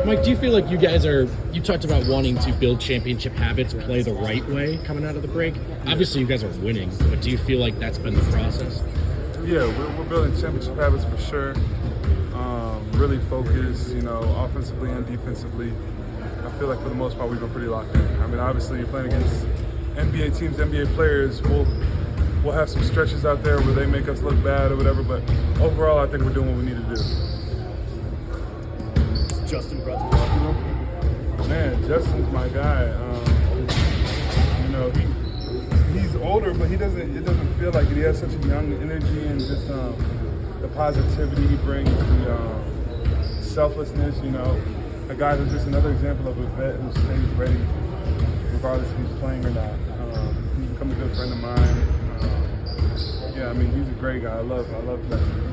Mike, do you feel like you talked about wanting to build championship habits, play the right way coming out of the break? Obviously, you guys are winning, but do you feel like that's been the process? Yeah, we're building championship habits for sure. Really focused, offensively and defensively. I feel like for the most part we've been pretty locked in. I mean, obviously you're playing against NBA teams, NBA players. We'll have some stretches out there where they make us look bad or whatever, but overall I think we're doing what we need to do. Justin Brunson. Man, Justin's my guy. He's older, but it doesn't feel like it. He has such a young energy and just the positivity he brings, the selflessness, a guy who's just another example of a vet who stays ready regardless if he's playing or not. He's become a good friend of mine. He's a great guy. I love Justin.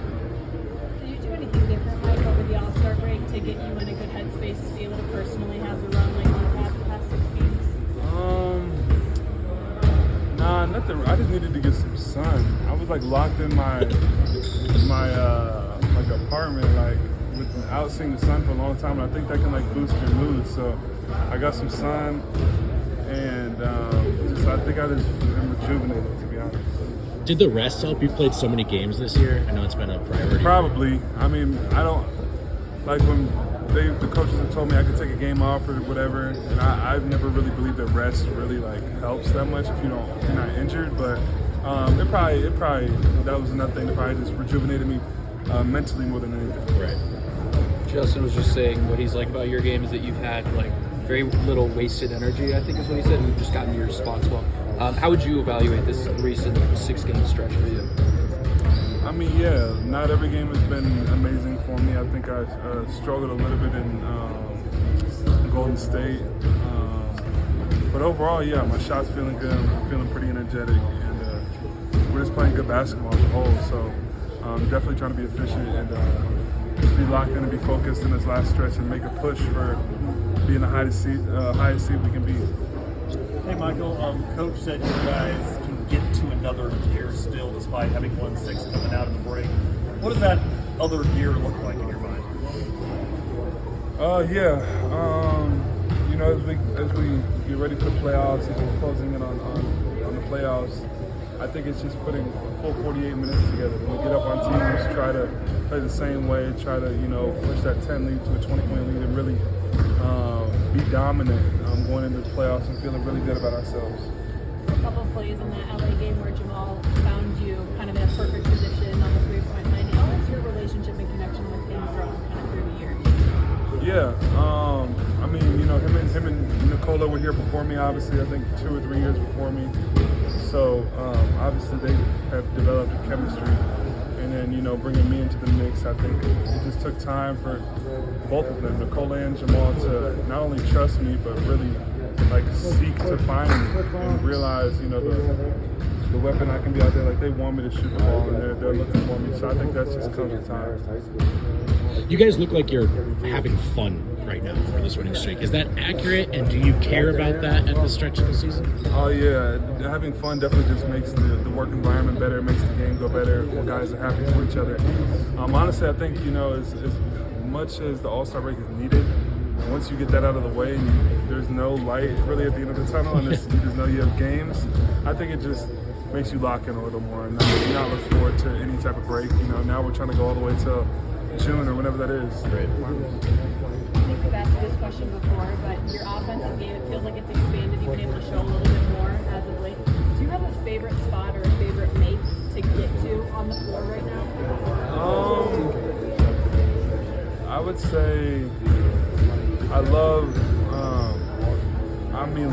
Did you do anything different, Mike, over the All-Star break to get you in a good headspace to be able to personally have the run like you've had the past 6 games? Nah, nothing. I just needed to get some sun. I was locked in my apartment, without seeing the sun for a long time, and I think that can boost your mood. So I got some sun, and I think I just am rejuvenated, to be honest. Did the rest help? You've played so many games this year. I know it's been a priority. Probably. I don't when the coaches have told me I could take a game off or whatever, and I've never really believed that rest really helps that much if you're not injured. But it probably that was another thing that probably just rejuvenated me mentally more than anything. Right. Justin was just saying what he's like about your game is that you've had very little wasted energy, I think is what he said, and you've just gotten your spots well. How would you evaluate this recent 6-game stretch for you? Not every game has been amazing for me. I think I struggled a little bit in Golden State. But overall, my shot's feeling good. I'm feeling pretty energetic, and we're just playing good basketball as a whole. So definitely trying to be efficient and just be locked in and be focused in this last stretch and make a push for being the highest seed we can be. Hey, Michael, Coach said you guys can get to another gear still despite having won 6 coming out of the break. What does that other gear look like in your mind? As we get ready for the playoffs, as we're closing in on the playoffs, I think it's just putting a full 48 minutes together. When we get up on teams, try to play the same way, try to push that 10 lead to a 20-point lead and really be dominant going into the playoffs and feeling really good about ourselves. A couple of plays in that LA game where Jamal found you kind of in a perfect position on the 3-point line. How has your relationship and connection with him grown kind of through the years? Him and Nikola were here before me, obviously, I think 2 or 3 years before me. So obviously they have developed a chemistry. And then, bringing me into the mix, I think it just took time for both of them, Nikola and Jamal, to not only trust me, but really seek to find me and realize, the weapon I can be out there. They want me to shoot the ball, and they're looking for me. So I think that's just comes with time. You guys look like you're having fun right now for this winning streak. Is that accurate, and do you care about that at this stretch of the season? Oh, yeah. Having fun definitely just makes the work environment better, makes the game go better. The guys are happy for each other. Honestly, I think, as much as the All-Star break is needed, once you get that out of the way, there's no light really at the end of the tunnel, and you just know you have games. I think it just makes you lock in a little more and not look forward to any type of break. Now we're trying to go all the way till June or whenever that is. Great. I think we've asked this question before, but your offensive game, it feels like it's expanded. You've been able to show a little bit more as of late. Do you have a favorite spot or a favorite make to get to on the floor right now? I would say I love,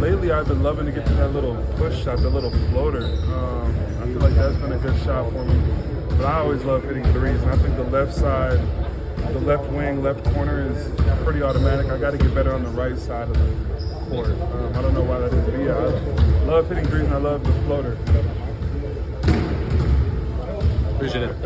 lately I've been loving to get to that little push shot, the little floater. I feel like that's been a good shot for me. But I always love hitting threes, and I think the left side, the left wing, left corner is pretty automatic. I got to get better on the right side of the court. I don't know why that is, but I love hitting threes and I love the floater. Appreciate it.